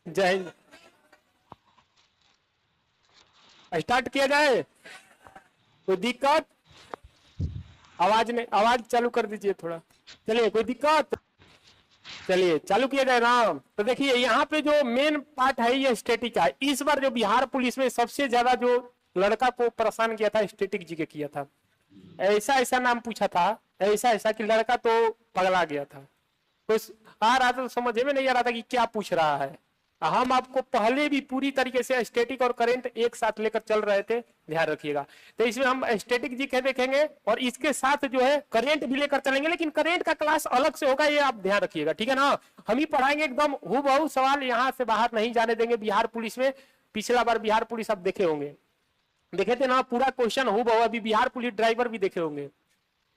जय हिंद। स्टार्ट किया जाए, कोई दिक्कत? आवाज नहीं, आवाज चालू कर दीजिए थोड़ा। चलिए, कोई दिक्कत? चलिए चालू किया जाए ना। तो देखिए यहाँ पे जो मेन पार्ट है ये स्टैटिक है। इस बार जो बिहार पुलिस में सबसे ज्यादा जो लड़का को परेशान किया था स्टैटिक जी के किया था। ऐसा ऐसा नाम पूछा था, ऐसा ऐसा कि लड़का तो पगला गया था। तो आ रहा था तो समझ में नहीं आ रहा था कि क्या पूछ रहा है। हम आपको पहले भी पूरी तरीके से स्टैटिक और करंट एक साथ लेकर चल रहे थे, ध्यान रखिएगा। तो इसमें हम स्टैटिक जी के देखेंगे और इसके साथ जो है करंट भी लेकर चलेंगे, लेकिन करंट का क्लास अलग से होगा, ये आप ध्यान रखिएगा, ठीक है ना। हम ही पढ़ाएंगे एकदम हूबहू सवाल, यहाँ से बाहर नहीं जाने देंगे। बिहार पुलिस में पिछला बार बिहार पुलिस आप देखे होंगे, देखे थे ना, पूरा क्वेश्चन हूबहू। अभी बिहार पुलिस ड्राइवर भी देखे होंगे।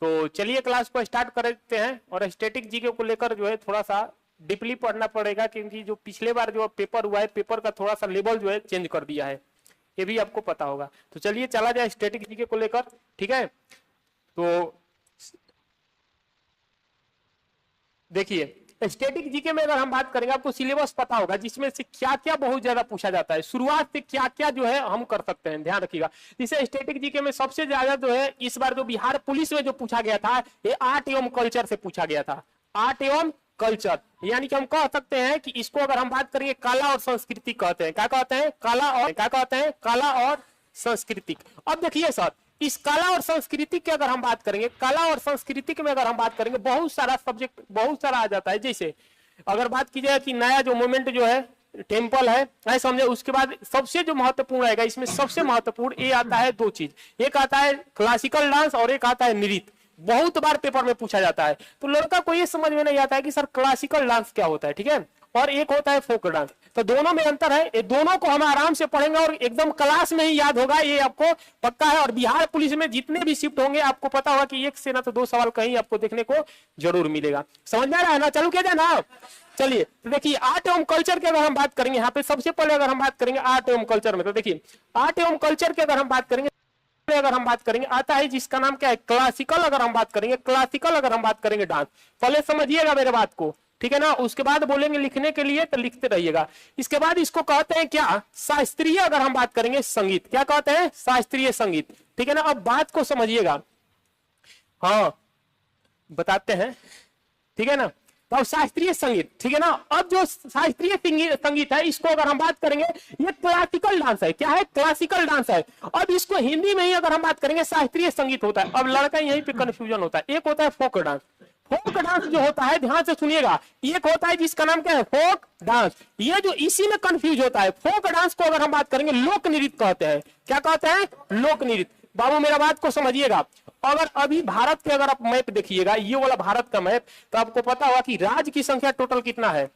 तो चलिए क्लास को स्टार्ट करते हैं। और स्टैटिक जीके को लेकर जो है थोड़ा सा डीपली पढ़ना पड़ेगा, क्योंकि जो पिछले बार जो पेपर हुआ है, पेपर का थोड़ा सा लेवल जो है चेंज कर दिया है, ये भी आपको पता होगा। तो चलिए चला जाए स्टैटिक जीके को लेकर, ठीक है। तो देखिए स्टैटिक जीके में अगर हम बात करेंगे, आपको सिलेबस पता होगा जिसमें से क्या क्या बहुत ज्यादा पूछा जाता है, शुरुआत से क्या क्या जो है हम कर सकते हैं, ध्यान रखिएगा। जैसे स्टैटिक जीके में सबसे ज्यादा जो है इस बार जो बिहार पुलिस में जो पूछा गया था, ये आर्ट एवं कल्चर से पूछा गया था। आर्ट एवं कल्चर, यानी कि हम कह सकते हैं कि इसको अगर हम बात करेंगे कला और संस्कृति कहते हैं। क्या कहते हैं? कला और क्या कहते हैं? कला और सांस्कृतिक। अब देखिए सर, इस कला और संस्कृति की अगर हम बात करेंगे, कला और संस्कृति में अगर हम बात करेंगे, बहुत सारा सब्जेक्ट बहुत सारा आ जाता है। जैसे अगर बात की जाए कि नया जो मूवमेंट जो है टेम्पल है, ऐसे समझे। उसके बाद सबसे जो महत्वपूर्ण आएगा इसमें, सबसे महत्वपूर्ण ये आता है दो चीज, एक आता है क्लासिकल डांस और एक आता है नृत्य। बहुत बार पेपर में पूछा जाता है। तो लड़का को ये समझ में नहीं आता है कि सर क्लासिकल डांस क्या होता है, ठीक है, और एक होता है फोक डांस। तो दोनों में अंतर है। ये दोनों को हम आराम से पढ़ेंगे और एकदम क्लास में ही याद होगा, ये आपको पक्का है। और बिहार पुलिस में जितने भी शिफ्ट होंगे आपको पता होगा कि एक से ना तो दो सवाल कहीं आपको देखने को जरूर मिलेगा। समझ में आ रहा है ना? चालू किया जाए ना। चलिए तो देखिए आर्ट एवं कल्चर की अगर हम बात करेंगे, यहाँ पे सबसे पहले अगर हम बात करेंगे आर्ट एवं कल्चर में, तो देखिए आर्ट एवं कल्चर की अगर हम बात करेंगे, अगर हम बात करेंगे आता है जिसका नाम क्या है, क्लासिकल। अगर हम बात करेंगे क्लासिकल, अगर हम बात करेंगे डांस, पहले समझिएगा मेरे बात को, ठीक है ना। उसके बाद बोलेंगे लिखने के लिए तो लिखते रहिएगा। इसके बाद इसको कहते हैं क्या, शास्त्रीय। अगर हम बात करेंगे संगीत, क्या कहते हैं? शास्त्रीय संगीत, ठीक है ना। अब बात को समझिएगा, हाँ बताते हैं, ठीक है ना। तो अब शास्त्रीय संगीत, ठीक है ना। अब जो शास्त्रीय संगीत है, इसको अगर हम बात करेंगे, ये क्लासिकल डांस है। क्या है? क्लासिकल डांस है। अब इसको हिंदी में ही अगर हम बात करेंगे, शास्त्रीय संगीत होता है। अब लड़का यहीं पे कंफ्यूजन होता है। एक होता है फोक डांस। फोक डांस जो होता है, ध्यान से सुनिएगा, एक होता है जिसका नाम क्या है, फोक डांस। ये जो इसी में कंफ्यूज होता है। फोक डांस को अगर हम बात करेंगे, लोक नृत्य कहते हैं। क्या कहते हैं? लोक नृत्य। बाबू मेरा बात को समझिएगा। अगर अभी भारत के अगर आप मैप देखिएगा, ये वाला भारत का मैप, तो आपको पता होगा कि राज्य की संख्या टोटल कितना है,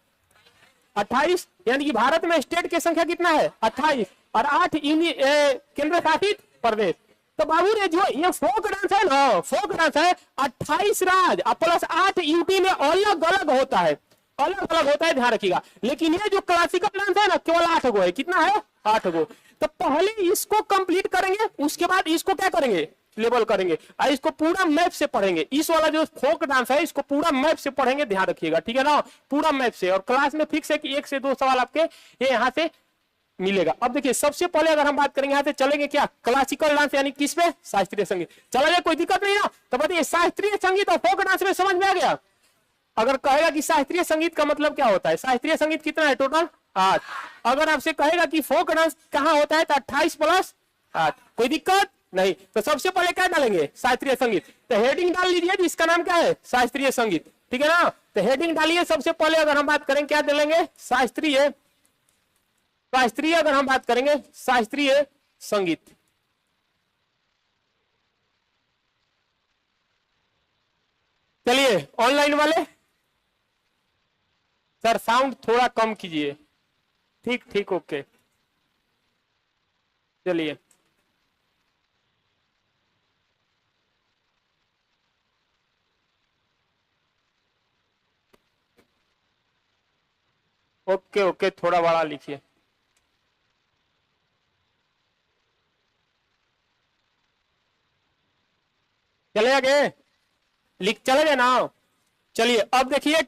28। यानी कि भारत में स्टेट की संख्या कितना है, 28, और 8 केंद्र शासित प्रदेश। तो बाबू ने जो ये फोक डांस है ना, फोक डांस है, 28 राज्य प्लस 8 यूटी में अलग अलग होता है, अलग अलग होता है, ध्यान रखिएगा। लेकिन ये जो क्लासिकल डांस है ना, केवल 8 गो है। कितना है? 8 गो। तो पहले इसको कंप्लीट करेंगे, उसके बाद इसको क्या करेंगे, लेवल करेंगे, और इसको पूरा मैप से पढ़ेंगे। इस वाला जो फोक डांस है, इसको पूरा मैप से पढ़ेंगे, ध्यान रखिएगा, ठीक है ना, पूरा मैप से। और क्लास में फिक्स है कि 1 से 2 सवाल आपके ये यहां से मिलेगा। अब देखिए सबसे पहले अगर हम बात करेंगे, यहां से चलेंगे क्या, क्लासिकल डांस, यानी किस पे, शास्त्रीय संगीत। चला जाए, कोई दिक्कत नहीं ना। तो बताइए शास्त्रीय संगीत और फोक डांस में समझ में आ गया। अगर कहेगा कि शास्त्रीय संगीत का मतलब क्या होता है, शास्त्रीय संगीत कितना है टोटल, 8। अगर आपसे कहेगा कि फोक डांस कहां होता है, तो 28 प्लस 8। कोई दिक्कत नहीं। तो सबसे पहले क्या डालेंगे, शास्त्रीय संगीत। तो हेडिंग डाल लीजिए जिसका नाम क्या है, शास्त्रीय संगीत, ठीक है ना। तो हेडिंग डालिए सबसे पहले। अगर हम बात करें क्या डालेंगे, शास्त्रीय, शास्त्रीय अगर हम बात करेंगे शास्त्रीय संगीत। चलिए ऑनलाइन वाले सर साउंड थोड़ा कम कीजिए। ठीक ठीक, ओके। चलिए ओके ओके, थोड़ा बड़ा लिखिए। चले गए, लिख चले गए ना। चलिए अब देखिए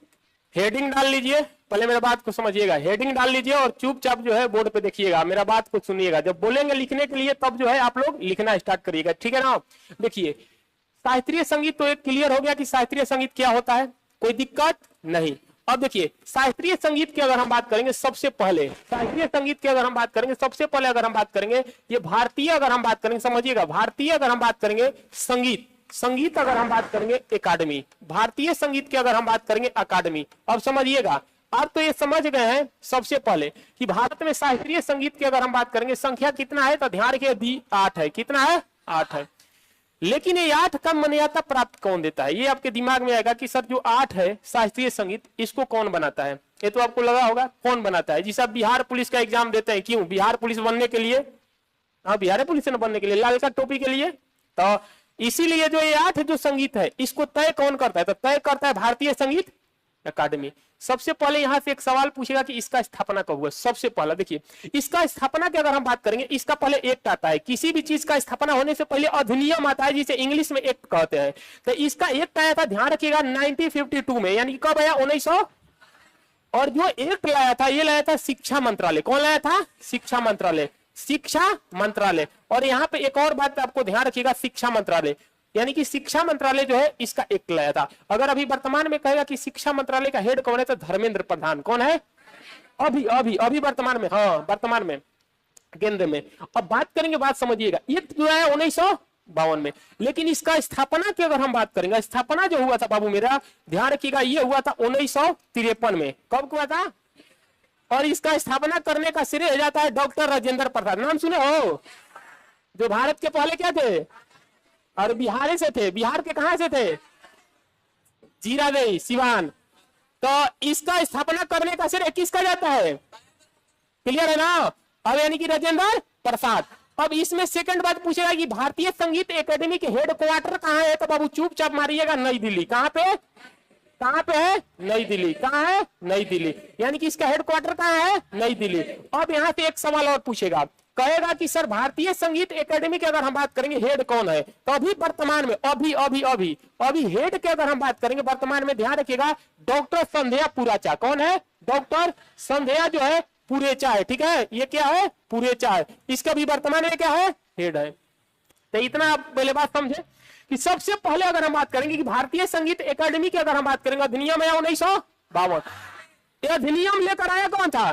हेडिंग डाल लीजिए, पहले मेरा बात को समझिएगा, हेडिंग डाल लीजिए और चुपचाप जो है बोर्ड पे देखिएगा, मेरा बात को सुनिएगा। जब बोलेंगे लिखने के लिए तब जो है आप लोग लिखना स्टार्ट करिएगा, ठीक है ना। देखिए शास्त्रीय संगीत तो एक क्लियर हो गया कि शास्त्रीय संगीत क्या होता है, कोई दिक्कत नहीं। अब देखिए शास्त्रीय संगीत की अगर हम बात करेंगे सबसे पहले, शास्त्रीय संगीत की अगर हम बात करेंगे सबसे पहले, अगर हम बात करेंगे ये भारतीय, अगर हम बात करेंगे समझिएगा, भारतीय अगर हम बात करेंगे संगीत, संगीत अगर हम बात करेंगे एकेडमी, भारतीय संगीत की अगर हम बात करेंगे अकादमी। अब समझिएगा, आप तो ये समझ गए हैं सबसे पहले कि भारत में शास्त्रीय संगीत की अगर हम बात करेंगे संख्या कितना है, तो ध्यान रखिए 8 है। कितना है? 8 है। लेकिन ये 8 का मान्यता प्राप्त कौन देता है, ये आपके दिमाग में आएगा कि सर जो 8 है शास्त्रीय संगीत, इसको कौन बनाता है। ये तो आपको लगा होगा कौन बनाता है, जिसे आप बिहार पुलिस का एग्जाम देते हैं, क्यों? बिहार पुलिस बनने के लिए, हाँ बिहार पुलिस बनने के लिए, लाल का टोपी के लिए। तो इसीलिए जो ये 8 जो संगीत है इसको तय कौन करता है, तो तय करता है भारतीय संगीत अकादमी। सबसे पहले यहां से एक सवाल पूछेगा कि इसका स्थापना कब हुआ। सबसे पहला देखिए, इसका स्थापना की अगर हम बात करेंगे, इसका पहले एक्ट आता है। किसी भी चीज का स्थापना होने से पहले अधिनियम आता है, जिसे इंग्लिश में एक्ट कहते हैं। तो इसका एक्ट आया था, ध्यान रखिएगा 1952 में, यानी कब आया? 1900। और जो एक्ट लाया था, ये लाया था शिक्षा मंत्रालय। कौन लाया था? शिक्षा मंत्रालय, शिक्षा मंत्रालय। और यहाँ पे एक और बात आपको ध्यान रखिएगा, शिक्षा मंत्रालय यानी कि शिक्षा मंत्रालय जो है इसका एक्ट लाया था। अगर अभी वर्तमान में कहेगा कि शिक्षा मंत्रालय का हेड कौन है, तो धर्मेंद्र प्रधान। कौन है? अभी अभी अभी वर्तमान में, हाँ वर्तमान में केंद्र में। अब बात करेंगे, बात समझिएगा, एक्ट जो है 1952 में। लेकिन इसका स्थापना की अगर हम बात करेंगे, स्थापना जो हुआ था बाबू मेरा, ध्यान रखिएगा, ये हुआ था 1953 में। कब हुआ था? और इसका स्थापना करने का श्रेय जाता है डॉक्टर राजेंद्र प्रसाद। नाम सुने हो? जो भारत के पहले क्या थे, और बिहार से थे। बिहार के कहां से थे? जीरादेई, सिवान। तो इसका स्थापना करने का श्रेय किसका जाता है? क्लियर है ना? अब यानी कि राजेंद्र प्रसाद। अब इसमें सेकंड बात पूछेगा कि भारतीय संगीत एकेडमी के हेड क्वार्टर कहां है, तो बाबू चुपचाप मारिएगा नई दिल्ली। कहां पे? कहां पे है? नई दिल्ली। कहां है? नई दिल्ली। यानी कि इसका हेड क्वार्टर कहां है? नई दिल्ली। अब यहां से एक सवाल और पूछेगा, कहेगा कि सर भारतीय संगीत एकेडमी की अगर हम बात करेंगे हेड कौन है, तो अभी वर्तमान में, अभी अभी अभी अभी हेड की अगर हम बात करेंगे वर्तमान में, ध्यान रखिएगा डॉक्टर संध्या पुराचा। कौन है? डॉक्टर संध्या जो है पुरेचा है। ठीक है, ये क्या है? पुरेचा है। इसका भी वर्तमान में क्या है? हेड है। तो इतना आप पहले बात समझे कि सबसे पहले अगर हम बात करेंगे कि भारतीय संगीत एकेडमी की अगर हम बात करेंगे, अधिनियम है 1952। ये अधिनियम लेकर आया कौन था,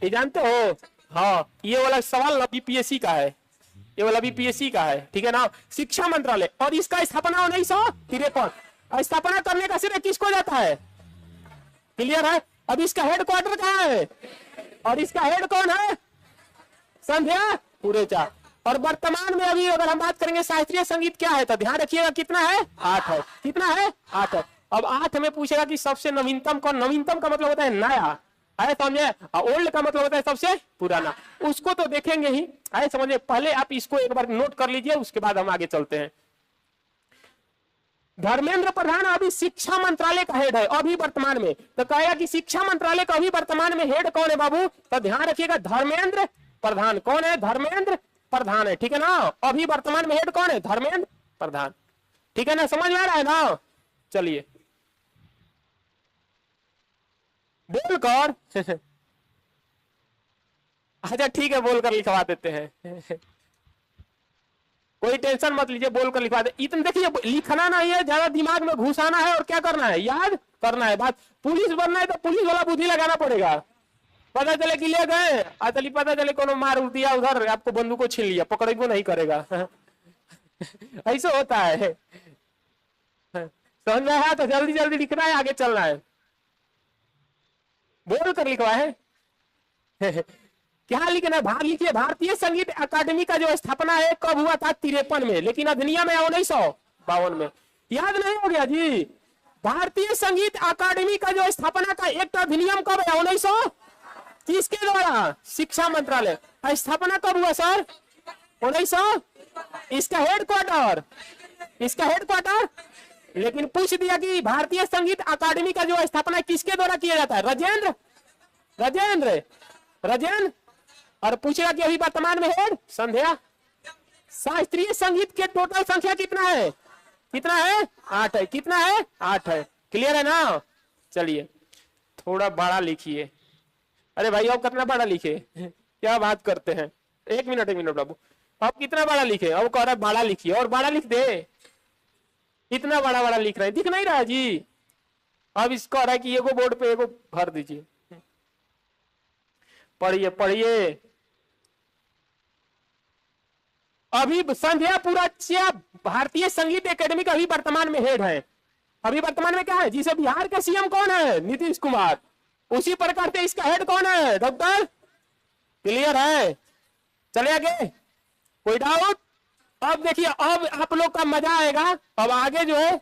ये जानते हो? हाँ, ये वाला सवाल बीपीएससी का है, ये वाला बीपीएससी का है। ठीक है ना? शिक्षा मंत्रालय। और इसका स्थापना 1953। स्थापना करने का श्रेय किसको जाता है? क्लियर है? अब इसका हेड क्वार्टर कहाँ है, और इसका हेड कौन है? संध्या पुरेचा। और वर्तमान में अभी अगर हम बात करेंगे शास्त्रीय संगीत क्या है, तो ध्यान रखिएगा कितना है? 8 है। कितना है? 8 है। अब 8 में पूछेगा कि सबसे नवीनतम कौन? नवीनतम का मतलब होता है नया, आए समझे? ओल्ड का मतलब होता है सबसे पुराना। उसको तो देखेंगे ही, आए समझे? पहले आप इसको एक बार नोट कर लीजिए, उसके बाद हम आगे चलते हैं। धर्मेंद्र प्रधान अभी शिक्षा मंत्रालय का हेड है अभी वर्तमान में। तो कहेगा कि शिक्षा मंत्रालय का अभी वर्तमान में हेड कौन है बाबू, तो ध्यान रखिएगा धर्मेंद्र प्रधान। कौन है? धर्मेंद्र प्रधान है। ठीक है ना? अभी वर्तमान में हेड कौन है? धर्मेंद्र प्रधान। ठीक है ना? समझ में आ रहा है ना? चलिए बोलकर अच्छा ठीक है, बोलकर लिखवा देते हैं। कोई टेंशन मत लीजिए, बोलकर लिखवा दे। इतना देखिए, लिखना नहीं है, ज्यादा दिमाग में घुसाना है और क्या करना है, याद करना है। बात पुलिस बनना है तो पुलिस वाला बुद्धि लगाना पड़ेगा। पता चले कि ले गए, चलिए पता चले कोनो मार दिया उधर, आपको बंदूक छीन लिया, पकड़ेगो नहीं करेगा। ऐसा होता है। समझ में आया? तो जल्दी जल्दी लिखना है, आगे चलना है। बोल कर लिखवा है। क्या लिखना है? भाग लिखिए। भारतीय संगीत अकादमी का जो स्थापना है कब हुआ था? 53 में। लेकिन अधिनियम है 1952 में। याद नहीं हो गया जी? भारतीय संगीत अकादमी का जो स्थापना का एक अधिनियम कब है? 1900 किसके द्वारा? शिक्षा मंत्रालय। स्थापना कब हुआ सर? 1900। इसका हेड क्वार्टर, इसका हेड क्वार्टर। लेकिन पूछ दिया कि भारतीय संगीत अकादमी का जो स्थापना किसके द्वारा किया जाता है? राजेंद्र, राजेंद्र, राजेंद्र। और पूछेगा कि अभी वर्तमान में हेड संध्या। शास्त्रीय संगीत के टोटल संख्या कितना है? कितना है? 8 है। कितना है? 8 है। क्लियर है ना? चलिए थोड़ा बड़ा लिखिए। अरे भाई अब कितना बड़ा लिखे, क्या बात करते हैं। एक मिनट बाबू, अब कितना बड़ा लिखे, अब कह रहा है बड़ा लिखिए, और बड़ा लिख दे। इतना बड़ा बड़ा लिख रहे हैं, दिख नहीं रहा है जी। अब इसको कह रहा है कि एगो बोर्ड पे एगो भर दीजिए। पढ़िए पढ़िए। अभी संध्या पुराच्या भारतीय संगीत एकेडमी का अभी वर्तमान में हेड है। अभी वर्तमान में क्या है, जिसे बिहार के सीएम कौन है, नीतीश कुमार। उसी प्रकार से इसका हेड कौन है, डॉक्टर। क्लियर है, चले आगे, कोई डाउट। अब देखिए, अब आप लोग का मजा आएगा। अब आगे जो है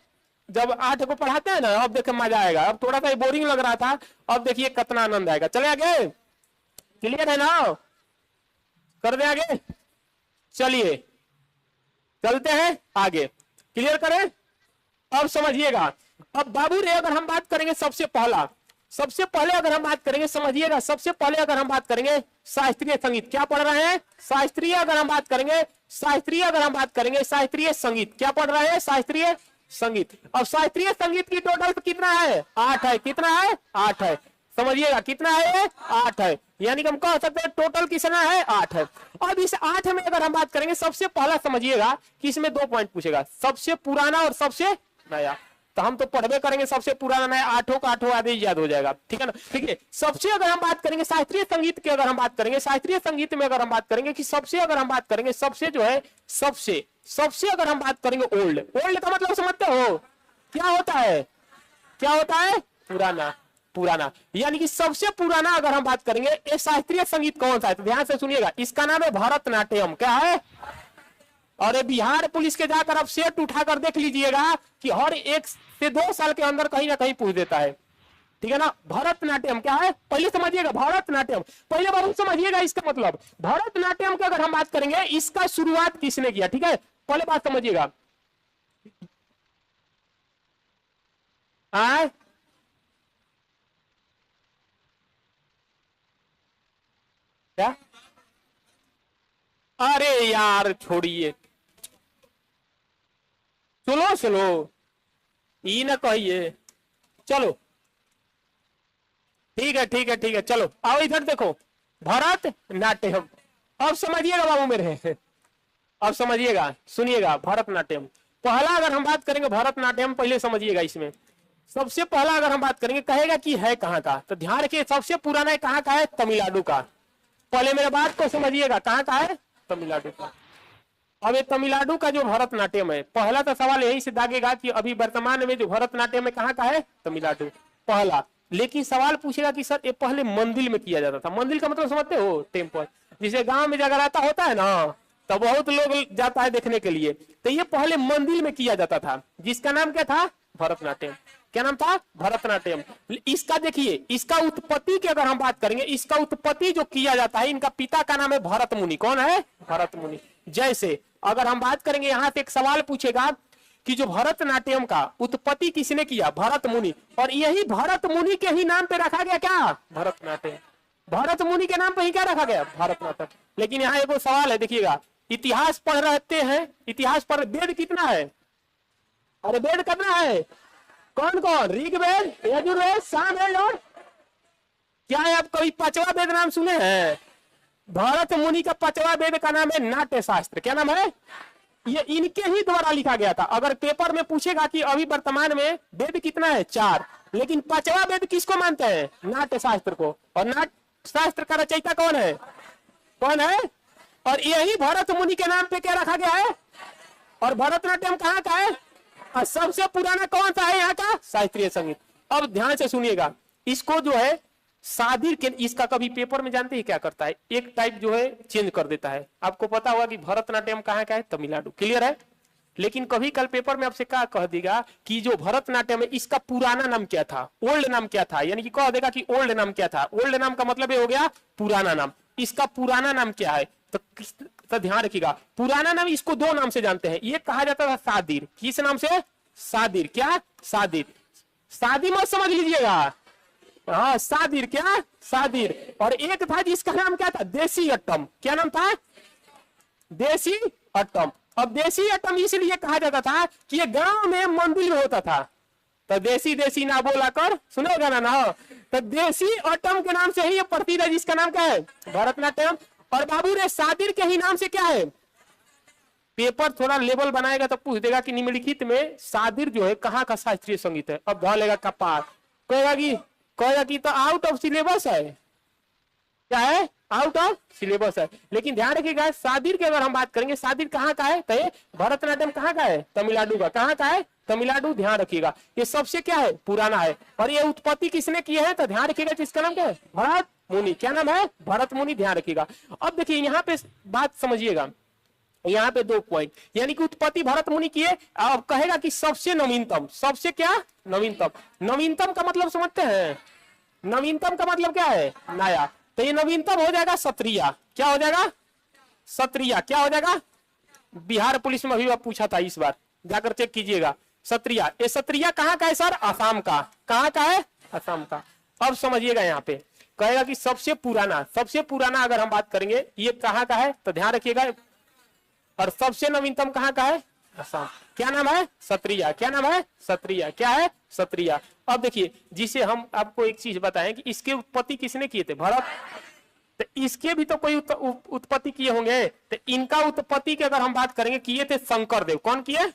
जब 8 को पढ़ाते हैं ना, अब देखिए मजा आएगा। अब थोड़ा सा बोरिंग लग रहा था, अब देखिए कितना आनंद आएगा। चले आगे, क्लियर है ना, कर दे आगे। चलिए चलते हैं आगे, क्लियर करें। अब समझिएगा, अब बाबू रे अगर हम बात करेंगे सबसे पहले अगर हम बात करेंगे, समझिएगा, सबसे पहले अगर हम बात करेंगे शास्त्रीय संगीत, क्या पढ़ रहे हैं, शास्त्रीय। अगर हम बात करेंगे शास्त्रीय संगीत, क्या पढ़ रहे हैं, शास्त्रीय संगीत। अब शास्त्रीय संगीत की टोटल कितना है, 8 है। कितना है, 8 है। समझिएगा कितना है, 8 है। यानी कि हम कह सकते हैं टोटल कितना है, 8 है। अब इस 8 में अगर हम बात करेंगे, सबसे पहला समझिएगा कि इसमें 2 पॉइंट पूछेगा, सबसे पुराना और सबसे नया। तो हम तो पढ़वे करेंगे सबसे पुराना नया, 8 का 8 आदि याद हो जाएगा, ठीक है ना। ठीक है, सबसे अगर हम बात करेंगे शास्त्रीय संगीत की, अगर हम बात करेंगे शास्त्रीय संगीत में, अगर हम बात करेंगे कि सबसे, अगर हम बात करेंगे सबसे जो है, सबसे अगर हम बात करेंगे ओल्ड का मतलब समझते हो क्या होता है, पुराना। यानी कि सबसे पुराना अगर हम बात करेंगे ये शास्त्रीय संगीत कौन सा है, तो ध्यान से सुनिएगा, इसका नाम है भरतनाट्यम। क्या है, और ये बिहार पुलिस के जाकर आप सेट उठाकर देख लीजिएगा कि हर 1 से 2 साल के अंदर कहीं ना कहीं पूछ देता है, ठीक है ना। भरतनाट्यम क्या है, पहले समझिएगा। भरतनाट्यम पहले बार समझिएगा इसका मतलब। भरतनाट्यम की अगर हम बात करेंगे, इसका शुरुआत किसने किया, ठीक है, पहले बात समझिएगा। क्या, अरे यार छोड़िए, सुनो ये ना कहिए। चलो ठीक है, चलो आओ इधर देखो, भरतनाट्यम। अब समझिएगा बाबू मेरे, अब समझिएगा, सुनिएगा। भरतनाट्यम पहला अगर हम बात करेंगे, भरतनाट्यम पहले समझिएगा। इसमें सबसे पहला अगर हम बात करेंगे, कहेगा कि है कहाँ का, तो ध्यान रखिए, सबसे पुराना है कहाँ का है, तमिलनाडु का। पहले मेरे बात को समझिएगा, कहाँ का है, तमिलनाडु का। अब ये तमिलनाडु का जो भरतनाट्यम है, पहला तो सवाल यही से दागेगा कि अभी वर्तमान में जो भरतनाट्यम है कहाँ का है, तमिलनाडु पहला। लेकिन सवाल पूछेगा कि सर ये पहले मंदिर में किया जाता था। मंदिर का मतलब समझते हो, टेम्पल, जिसे गांव में जगराता होता है ना, तो बहुत लोग जाता है देखने के लिए, तो ये पहले मंदिर में किया जाता था, जिसका नाम क्या था, भरतनाट्यम। क्या नाम था, भरतनाट्यम। इसका देखिए, इसका उत्पत्ति की अगर हम बात करेंगे, इसका उत्पत्ति जो किया जाता है, इनका पिता का नाम है भरत मुनि। कौन है, भरत मुनि। जैसे अगर हम बात करेंगे, यहां से एक सवाल पूछेगा कि जो भरतनाट्यम का उत्पत्ति किसने किया, भरत मुनि, और यही भरत मुनि के ही नाम पे रखा गया क्या, भरतनाट्यम। भरत मुनि के नाम पे ही क्या रखा गया, भरतनाट्यम। लेकिन यहाँ एक सवाल है, देखिएगा, इतिहास पढ़ रहते हैं, इतिहास पढ़, वेद कितना है, अरे वेद कितना है, कौन ऋग्वेद, यजुर्वेद, सामवेद, और क्या है, आप कभी 5वां वेद नाम सुने हैं। भरत मुनि का 5वां वेद का नाम है नाट्य शास्त्र। क्या नाम है, ये इनके ही द्वारा लिखा गया था। अगर पेपर में पूछेगा कि अभी वर्तमान में वेद कितना है, 4, लेकिन 5वां वेद किसको मानते हैं, नाट्य शास्त्र को। और नाट्य शास्त्र का रचयिता कौन है, और यही भरत मुनि के नाम पे क्या रखा गया है। और भरतनाट्यम कहाँ का है, और सबसे पुराना कौन सा है यहाँ का, शास्त्रीय संगीत। अब ध्यान से सुनिएगा, इसको जो है शादी के, इसका कभी पेपर में जानते ही क्या करता है, एक टाइप जो है चेंज कर देता है। आपको पता होगा कि भरतनाट्यम कहाँ का है, तमिलनाडु। क्लियर है। लेकिन कभी कल पेपर में आपसे क्या कह देगा कि जो भरतनाट्यम है, इसका पुराना नाम क्या था, ओल्ड नाम क्या था, यानी कि कह देगा कि ओल्ड नाम क्या था। ओल्ड नाम का मतलब ये हो गया पुराना नाम। इसका पुराना नाम क्या है, तो ध्यान रखिएगा, पुराना नाम इसको 2 नाम से जानते हैं। ये कहा जाता था सादिर। किस नाम से, सादिर। क्या, सादिर। शादी मत समझ लीजिएगा, हाँ सादिर। क्या, सादिर। और एक था जिसका नाम क्या था, देसी अट्टम। क्या नाम था, देसी अट्टम। अब देसी अट्टम इसलिए कहा जाता था कि ये गांव में मंदिर में होता था। तो देसी देसी ना बोला कर, सुनोगा ना। तो देसी ऑटम के नाम से ही ये प्रसिद्ध है, जिसका नाम क्या है, भरतनाट्यम। और बाबू रे सादिर के ही नाम से क्या है, पेपर थोड़ा लेवल बनाएगा तो पूछ देगा कि निम्नलिखित में सादिर जो है कहाँ का शास्त्रीय संगीत है। अब ध लेगा कपार, कहेगा कि तो आउट ऑफ सिलेबस है, क्या है, आउट ऑफ सिलेबस है। लेकिन ध्यान रखिएगा सादिर की अगर हम बात करेंगे, सादिर कहाँ का है, तो ये भरतनाट्यम कहाँ का है, तमिलनाडु का। कहाँ का है, तमिलनाडु। ध्यान रखिएगा ये सबसे क्या है, पुराना है। और ये उत्पत्ति किसने की है, तो ध्यान रखिएगा इसका नाम क्या है, भरत मुनि। क्या नाम है, भरत मुनि। ध्यान रखिएगा। अब देखिए यहाँ पे बात समझिएगा, यहाँ पे 2 पॉइंट, यानी कि उत्पत्ति भरत मुनि की है। अब कहेगा कि सबसे नवीनतम, सबसे क्या, नवीनतम। नवीनतम का मतलब समझते हैं, नवीनतम का मतलब क्या है, नया। तो ये नवीनतम हो जाएगा क्षत्रिय। क्या हो जाएगा, क्षत्रिय। क्या हो जाएगा, बिहार पुलिस में अभी पूछा था, इस बार जाकर चेक कीजिएगा। क्षत्रिय, ये क्षत्रिय कहाँ का है सर, असम का। कहाँ का है, असम का। अब समझिएगा यहाँ पे कहेगा कि सबसे पुराना, सबसे पुराना अगर हम बात करेंगे ये कहाँ का है, तो ध्यान रखिएगा। और सबसे नवीनतम कहाँ का है, असम। क्या नाम है, क्षत्रिय। क्या नाम है, क्षत्रिय। क्या है, क्षत्रिय। अब देखिए जिसे हम आपको एक चीज बताएं कि इसके उत्पत्ति किसने किए थे, भरत। तो इसके भी तो कोई उत्पत्ति किए होंगे। तो इनका उत्पत्ति की अगर हम बात करेंगे, किए थे शंकरदेव। कौन किए,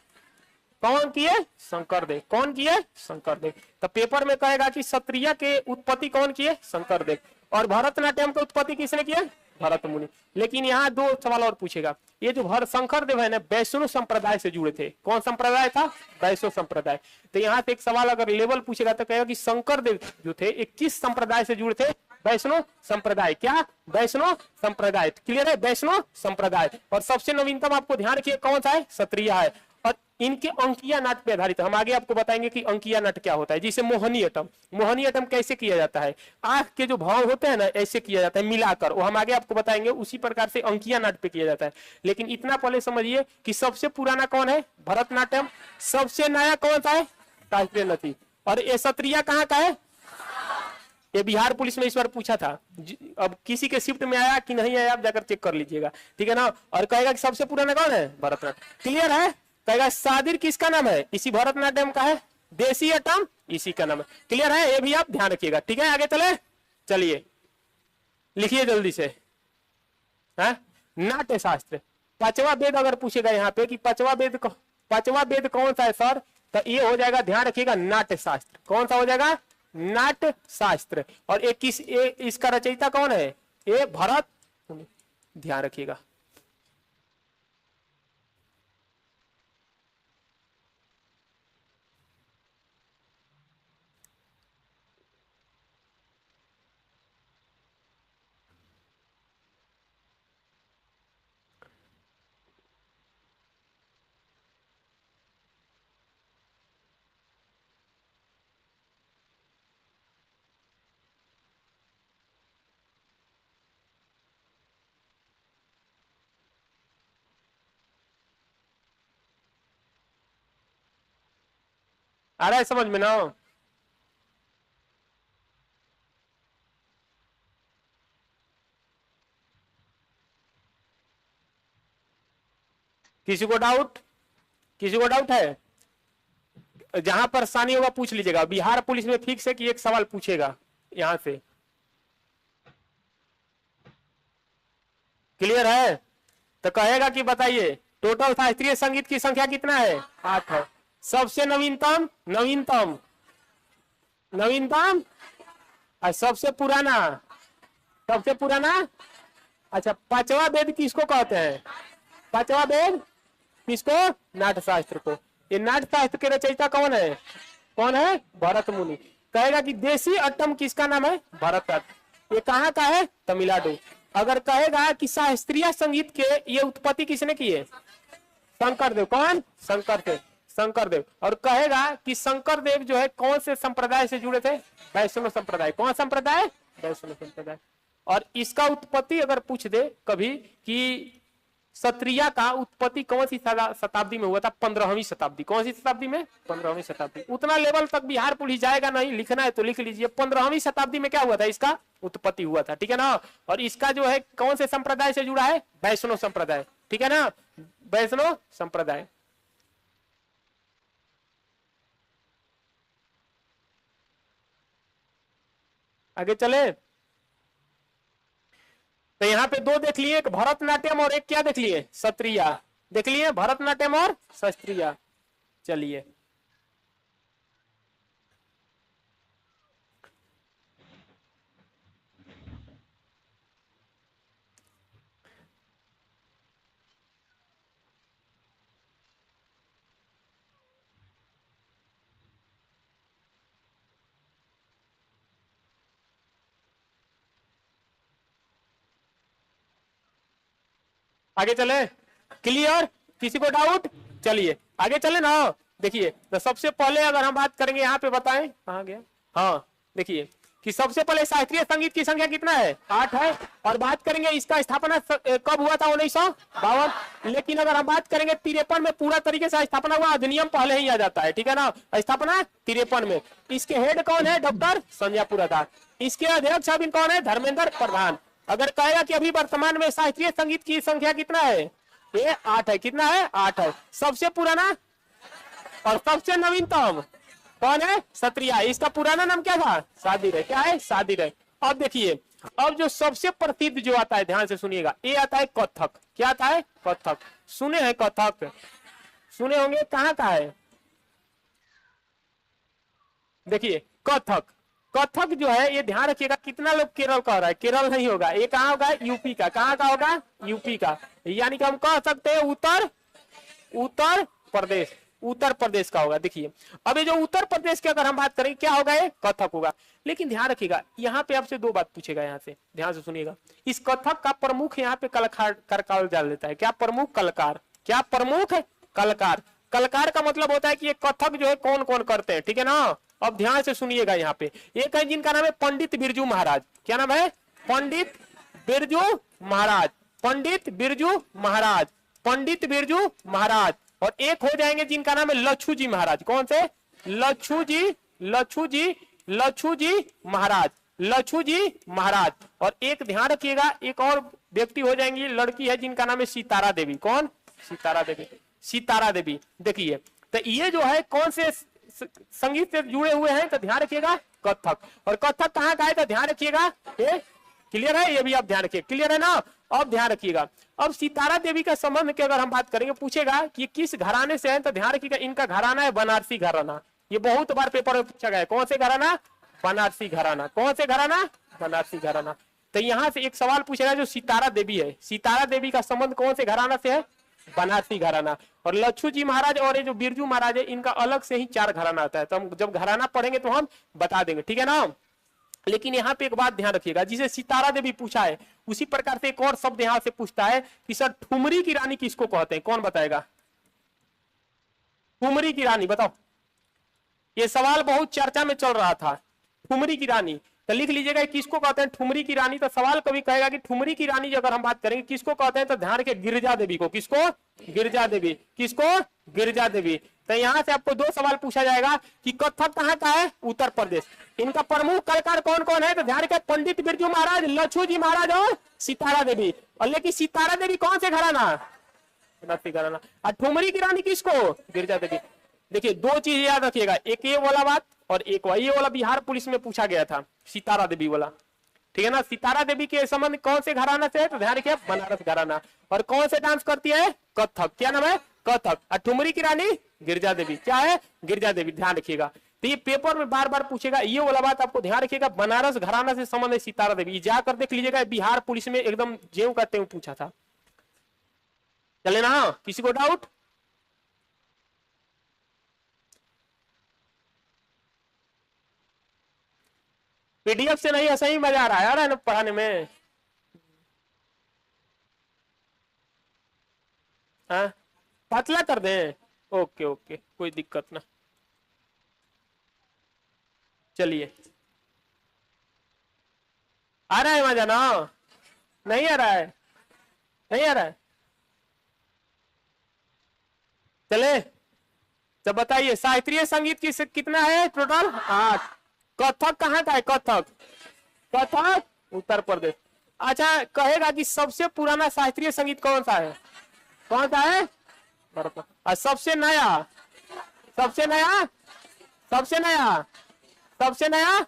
कौन किए, शंकरदेव। कौन किए, शंकरदेव। तो पेपर में कहेगा कि क्षत्रिय के उत्पत्ति कौन किए, शंकरदेव। और भरतनाट्यम की उत्पत्ति किसने किए, भरत मुनि। लेकिन यहाँ 2 सवाल और पूछेगा। ये जो शंकरदेव है ना, वैष्णव संप्रदाय से जुड़े थे। कौन संप्रदाय था, वैष्णव संप्रदाय। तो यहाँ से एक सवाल अगर लेवल पूछेगा तो कहेगा कि शंकरदेव जो थे एक किस संप्रदाय से जुड़े थे, वैष्णव संप्रदाय। क्या, वैष्णव संप्रदाय। क्लियर है, वैष्णव संप्रदाय। और सबसे नवीनतम आपको ध्यान रखिए कौन सा है, क्षत्रिय है। और इनके अंकिया नाट पे आधारित है। हम आगे आपको बताएंगे कि अंकिया नाट क्या होता है। जिसे मोहनीयटम, मोहनीयटम कैसे किया जाता है, आंख के जो भाव होते हैं ना ऐसे किया जाता है मिलाकर, वो हम आगे आपको बताएंगे। उसी प्रकार से अंकिया नाट पे किया जाता है। लेकिन इतना पहले समझिए कि सबसे पुराना कौन है, भरतनाट्यम। सबसे नया कौन सा है, शास्त्रीय नृत्य। और ये क्षत्रिय कहाँ का है, ये बिहार पुलिस में इस बार पूछा था। अब किसी के शिफ्ट में आया कि नहीं आया, आप जाकर चेक कर लीजिएगा, ठीक है ना। और कहेगा कि सबसे पुराना कौन है, भरतनाट्यम। क्लियर है। कहेगा सादिर किसका नाम है, इसी भरतनाट्यम का है। देसी अटम इसी का नाम है। क्लियर है, ये भी आप ध्यान रखिएगा, ठीक है। आगे चले, चलिए लिखिए जल्दी से। नाट्य शास्त्र, 5वां वेद अगर पूछेगा यहाँ पे कि 5वां वेद कौन सा है सर, तो ये हो जाएगा, ध्यान रखिएगा, नाट्य शास्त्र। कौन सा हो जाएगा, नाट्य शास्त्र। और इसका रचयिता कौन है, ये भरत। ध्यान रखिएगा। आ रहा है समझ में ना, किसी को डाउट, किसी को डाउट है, जहां परेशानी होगा पूछ लीजिएगा। बिहार पुलिस में फिक्स है कि एक सवाल पूछेगा यहां से। क्लियर है। तो कहेगा कि बताइए टोटल शास्त्रीय संगीत की संख्या कितना है, 8 है। सबसे नवीनतम, नवीनतम, नवीनतम। और सबसे पुराना, सबसे पुराना। अच्छा, 5वां वेद किसको कहते हैं, 5वां वेद किसको, नाट्यशास्त्र को। ये नाट्यशास्त्र के रचयिता कौन है, कौन है, भरत मुनि। कहेगा कि देसी अट्टम किसका नाम है, भरतनाट्यम। ये कहाँ का है, तमिलनाडु। अगर कहेगा कि शास्त्रीय संगीत के ये उत्पत्ति किसने की है, शंकरदेव। कौन, शंकरदेव, शंकरदेव। और कहेगा कि शंकरदेव जो है कौन से संप्रदाय से जुड़े थे, वैष्णव संप्रदाय। कौन संप्रदाय, वैष्णव संप्रदाय। और इसका उत्पत्ति अगर पूछ दे कभी कि क्षत्रिय का उत्पत्ति कौन सी शताब्दी में हुआ था, 15वीं शताब्दी। कौन सी शताब्दी में, 15वीं शताब्दी। उतना लेवल तक बिहार पुलिस जाएगा नहीं, लिखना है तो लिख लीजिए। 15वीं शताब्दी में क्या हुआ था, इसका उत्पत्ति हुआ था, ठीक है ना। और इसका जो है कौन से संप्रदाय से जुड़ा है, वैष्णव संप्रदाय, ठीक है ना, वैष्णव संप्रदाय। आगे चले। तो यहाँ पे दो देख लिए, एक भरतनाट्यम और एक क्या देख लिए, सत्रिया देख लिए, भरतनाट्यम और सत्रिया। चलिए आगे चले, क्लियर, किसी को डाउट? चलिए आगे चले ना। देखिए तो सबसे पहले अगर हम बात करेंगे यहाँ पे, बताएं कहाँ गया, हाँ देखिए कि सबसे पहले शास्त्रीय संगीत की संख्या कितना है, 8 है। और बात करेंगे इसका स्थापना कब हुआ था, 1952। लेकिन अगर हम बात करेंगे 53 में पूरा तरीके से स्थापना हुआ, अधिनियम पहले ही आ जाता है, ठीक है ना, स्थापना 53 में। इसके हेड कौन है, डॉक्टर संजय पुरोहित। इसके अध्यक्ष अभी कौन है, धर्मेंद्र प्रधान। अगर कहेगा कि अभी वर्तमान में शास्त्रीय संगीत की संख्या कितना है, ये 8 है, कितना है, 8 है। सबसे पुराना और सबसे नवीनतम कौन है, सत्रिया। इसका पुराना नाम क्या था, शादी रहे, क्या है, शादी रहे। अब देखिए, अब जो सबसे प्रसिद्ध जो आता है, ध्यान से सुनिएगा, ये आता है कथक। क्या आता है, कथक। सुने हैं कथक, सुने होंगे, कहाँ का है, देखिए कथक। कथक जो है ये ध्यान रखिएगा, कितना लोग केरल कह रहा है, केरल नहीं होगा, ये कहाँ होगा, यूपी का। कहाँ का होगा, यूपी का। यानी कि हम कह सकते हैं उत्तर प्रदेश, उत्तर प्रदेश का होगा। देखिए अब ये जो उत्तर प्रदेश की अगर हम बात करें, क्या होगा, ये कथक होगा। लेकिन ध्यान रखिएगा, यहाँ पे आपसे दो बात पूछेगा, यहाँ से ध्यान से सुनिएगा। इस कथक का प्रमुख यहाँ पे कलाकार डाल देता है, क्या प्रमुख कलाकार, क्या प्रमुख कलाकार। कलाकार का मतलब होता है कि ये कथक जो है कौन कौन करते हैं, ठीक है ना। अब ध्यान से सुनिएगा, यहाँ पे एक है जिनका नाम है पंडित बिरजू महाराज। क्या नाम है, पंडित बिरजू महाराज, पंडित बिरजू महाराज, पंडित बिरजू महाराज। और एक हो जाएंगे जिनका नाम है लच्छू जी महाराज। कौन से, लच्छू जी, लच्छू जी, लच्छू जी महाराज, लच्छू जी महाराज। और एक ध्यान रखिएगा, एक और व्यक्ति हो जाएंगी, लड़की है जिनका नाम है सितारा देवी। कौन, सितारा देवी, सितारा देवी। देखिए तो ये जो है कौन से संगीत से जुड़े हुए हैं, तो ध्यान रखिएगा कथक। और कथक कहाँ का है, तो ध्यान रखिएगा, ये क्लियर है, ये भी आप ध्यान रखिए, क्लियर है ना। अब ध्यान रखिएगा, अब सितारा देवी का संबंध की अगर हम बात करेंगे, पूछेगा कि किस घराने से है, तो ध्यान रखिएगा इनका घराना है बनारसी घराना। ये बहुत बार पेपर में पूछा गया है, कौन से घराना, बनारसी घराना। कौन से घराना, बनारसी घराना। तो यहाँ से एक सवाल पूछेगा, जो सितारा देवी है, सितारा देवी का संबंध कौन से घराना से है, बनारसी घराना। और लच्छू जी महाराज और ये जो बिरजू महाराज है, इनका अलग से ही 4 घराना आता है। तो हम जब घराना पढ़ेंगे तो हम बता देंगे, ठीक है ना। लेकिन यहाँ पे एक बात ध्यान रखिएगा, जिसे सितारा देवी पूछा है, उसी प्रकार से एक और शब्द यहाँ से पूछता है कि सर ठुमरी की रानी किसको कहते हैं, कौन बताएगा, ठुमरी की रानी बताओ। ये सवाल बहुत चर्चा में चल रहा था, ठुमरी की रानी। तो लिख लीजिएगा किसको कहते हैं ठुमरी की रानी। तो सवाल कभी कहेगा कि ठुमरी की रानी अगर हम बात करेंगे किसको कहते हैं, तो ध्यान रखिए गिरिजा देवी को। किसको, गिरिजा देवी, किसको, गिरिजा देवी। तो यहाँ से आपको 2 सवाल पूछा जाएगा कि कथक कहाँ का है, उत्तर प्रदेश। इनका प्रमुख कलाकार कौन कौन है, तो ध्यान रखिए पंडित बिरजू महाराज, लच्छू जी महाराज और सितारा देवी। और लेकिन सितारा देवी कौन से घराना, बनारसी घराना। और ठुमरी की रानी किसको, गिरिजा देवी। देखिए 2 चीज याद रखिएगा, एक ये वाला बात और एक ये वाला बिहार पुलिस में पूछा गया था, सितारा देवी वाला, ठीक है ना। सितारा देवी के संबंध कौन से घराना से है, तो ध्यान रखिए बनारस घराना। और कौन से डांस करती है, कथक। क्या नाम है, कथक। और ठुमरी की रानी गिरिजा देवी, क्या है, गिरिजा देवी। ध्यान रखिएगा, तो ये पेपर में बार बार पूछेगा, ये वाला बात आपको ध्यान रखिएगा, बनारस घराना से संबंध है सितारा देवी। जाकर देख लीजिएगा, बिहार पुलिस में एकदम ज्यों का त्यों पूछा था। चले ना, किसी को डाउट, पीडीएफ से नहीं, ऐसा ही मजा आ रहा है यार पढ़ाने में। हाँ पतला कर दें, ओके ओके, कोई दिक्कत ना। चलिए आ रहा है मजा ना, नहीं आ रहा है, नहीं आ रहा है। चले तो बताइए, शास्त्रीय संगीत की कितना है टोटल, 8। कथक कहाँ का है, कथक, कथक उत्तर प्रदेश। अच्छा कहेगा कि सबसे पुराना शास्त्रीय संगीत कौन सा है, कौन सा है, और सबसे नया, सबसे नया, सबसे नया, सबसे नया,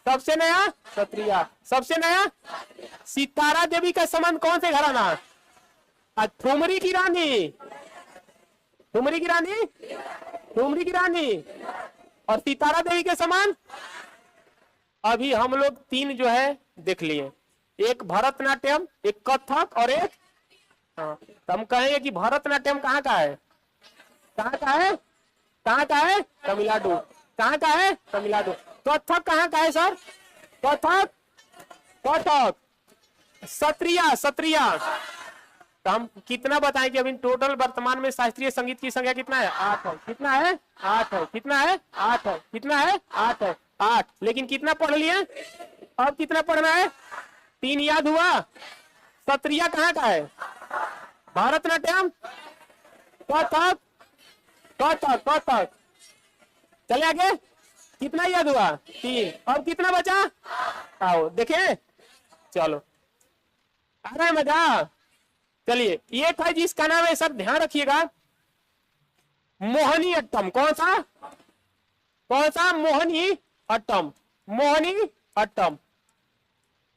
सबसे नया क्षत्रिया, सबसे नया सितारा देवी का संबंध कौन से घराना? ठुमरी की रानी, ठुमरी की रानी, ठुमरी की रानी और सितारा देवी के समान। अभी हम लोग तीन जो है देख लिए, एक भरतनाट्यम, एक कथक और एक हाँ, तो हम कहेंगे कि भरतनाट्यम कहाँ का है? कहाँ का है? कहाँ का है? तमिलनाडु। कहाँ का है? तमिलनाडु। कथक कहाँ का है सर? कथक, कथक सत्रिया, सत्रिया। तो हम कितना बताएं कि अभी टोटल वर्तमान में शास्त्रीय संगीत की संख्या कितना है? 8 है। कितना है? 8 है। कितना है? 8 है। कितना है? 8 है। 8। लेकिन कितना पढ़ लिए? अब कितना पढ़ना है? 3 याद हुआ। सत्रिया कहाँ का है? भरतनाट्यम, कथक, कथक, कथक। चले आगे, कितना याद हुआ? 3। अब कितना बचा? आओ देखें, चलो आ रहा है मजा। चलिए, ये था जिसका नाम है, सब ध्यान रखिएगा, मोहिनी अट्टम। कौन सा? कौन सा? मोहिनी अट्टम, मोहिनी अट्टम।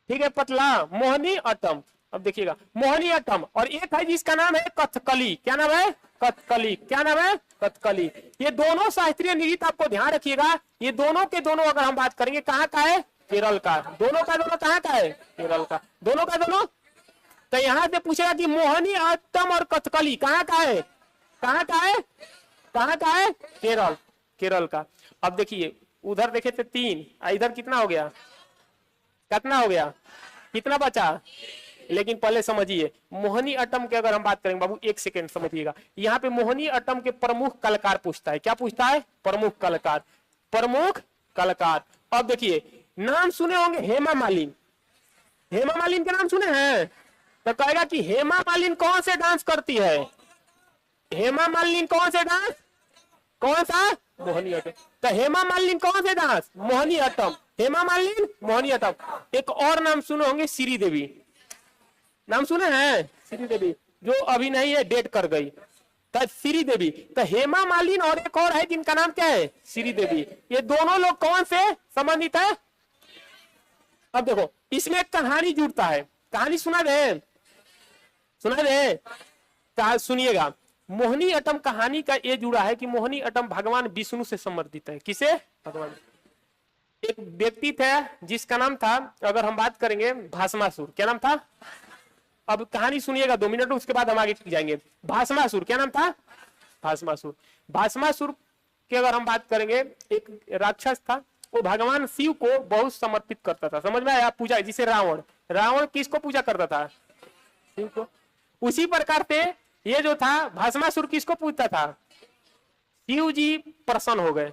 ठीक है पतला, मोहिनी अट्टम। अब देखिएगा मोहिनी अट्टम। और एक है जिसका नाम है कथकली। क्या नाम है? कथकली। क्या नाम है? कथकली। ये दोनों शास्त्रीय नृत्य आपको ध्यान रखिएगा, ये दोनों के दोनों अगर हम बात करेंगे कहाँ का है? केरल का। दोनों का दोनों कहाँ का है? केरल का। दोनों का दोनों। तो यहां से पूछेगा कि मोहिनी अट्टम और कथकली कहाँ का है? कहाँ का है? कहाँ का है? केरल, केरल का। अब देखिए उधर देखे थे 3, इधर कितना हो गया? कितना हो गया? कितना बचा? लेकिन पहले समझिए मोहिनी अट्टम की अगर हम बात करेंगे बाबू, एक सेकेंड समझिएगा। यहाँ पे मोहिनी अट्टम के प्रमुख कलाकार पूछता है। क्या पूछता है? प्रमुख कलाकार, प्रमुख कलाकार। अब देखिए नाम सुने होंगे हेमा मालिनी। हेमा मालिनी के नाम सुने हैं? तो कहेगा कि हेमा मालिनी कौन से डांस करती है? हेमा मालिनी कौन से डांस? कौन सा? मोहिनी अट्टम। तो हेमा मालिनी कौन से डांस? मोहिनी अट्टम। हेमा मालिनी, मोहिनी अट्टम। एक और नाम सुने होंगे श्री देवी। नाम सुने हैं? श्री देवी जो अभी नहीं है, डेट कर गई। तो श्री देवी। तो हेमा मालिनी और एक और है जिनका नाम क्या है? श्री देवी। ये दोनों लोग कौन से संबंधित है? अब देखो इसमें एक कहानी जुड़ता है। कहानी सुना दे, सुना दे, सुनिएगा। मोहिनी अट्टम कहानी का ये जुड़ा है कि मोहिनी अट्टम भगवान विष्णु से संबंधित है। किसे? भगवान। एक व्यक्ति था जिसका नाम था, अगर हम बात करेंगे, भस्मासुर। क्या नाम था? अब कहानी सुनिएगा 2 मिनट, उसके बाद हम आगे जाएंगे। भस्मासुर। क्या नाम था? भस्मासुर। भस्मासुर की अगर हम बात करेंगे, एक राक्षस था, वो भगवान शिव को बहुत समर्पित करता था। समझ में आया? पूजा, जिसे रावण, रावण किसको पूजा करता था? शिव को। उसी प्रकार से ये जो था भस्मासुर किसको पूजता था? शिव जी प्रसन्न हो गए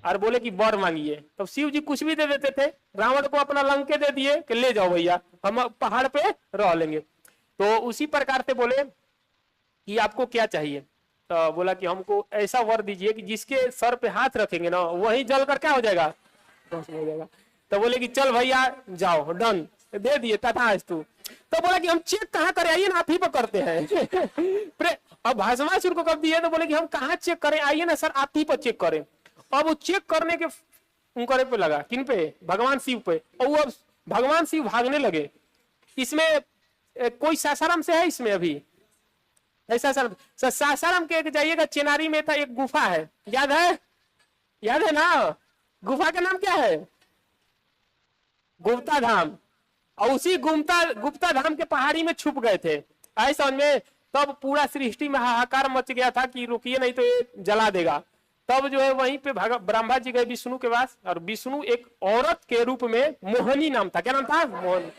और बोले कि वर मांगिए। तो शिव जी कुछ भी दे देते थे। रावण को अपना लंके दे दिए कि ले जाओ भैया, हम पहाड़ पे रह लेंगे। तो उसी प्रकार से बोले कि आपको क्या चाहिए? तो बोला कि हमको ऐसा वर दीजिए कि जिसके सर पे हाथ रखेंगे ना वही जल कर क्या हो जाएगा? भस्म हो जाएगा। तो बोले कि चल भैया जाओ, डन, दे दिए, तथास्तु। तो बोला कि हम चेक कहाँ करें? आइए ना, आप ही पर करते हैं। अब भस्मासुर को कब दिए? तो बोले कि हम कहाँ चेक करें? आइए ना सर, आप ही पर चेक करें। अब वो चेक करने के उनके पे लगा, किन पे? भगवान शिव पे। और वो अब भगवान शिव भागने लगे। इसमें कोई सासाराम से है? इसमें अभी सासाराम, सासाराम के जाइएगा, चेनारी में था एक गुफा है, याद है? याद है ना? गुफा का नाम क्या है? गुप्ता धाम। और उसी गुप्ता धाम के पहाड़ी में छुप गए थे। आए समझ में? तब पूरा सृष्टि में हाहाकार मच गया था कि रुकिए नहीं तो ये जला देगा। तब जो है वहीं पे ब्रह्मा जी गए विष्णु के पास, और विष्णु एक औरत के रूप में, मोहिनी नाम था। क्या नाम था? मोहिनी।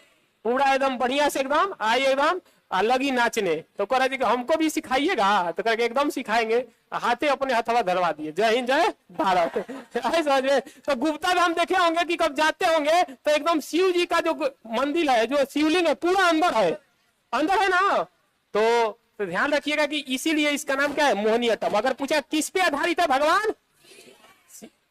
पूरा एकदम बढ़िया से एकदम आई, एकदम लगी नाचने। तो कह रहे थे कि हमको भी सिखाइएगा। तो करके एकदम सिखाएंगे। हाथे अपने हथवा धरवा दिए। जय हिंद, जय भारत। समझ में? तो गुप्ता धाम देखे होंगे कि कब जाते होंगे तो एकदम शिव जी का जो मंदिर है, जो शिवलिंग है, पूरा अंदर है, अंदर है ना। तो ध्यान रखिएगा कि इसीलिए इसका नाम क्या है? मोहिनी अट्टम। अगर पूछा किस पे आधारित है? भगवान,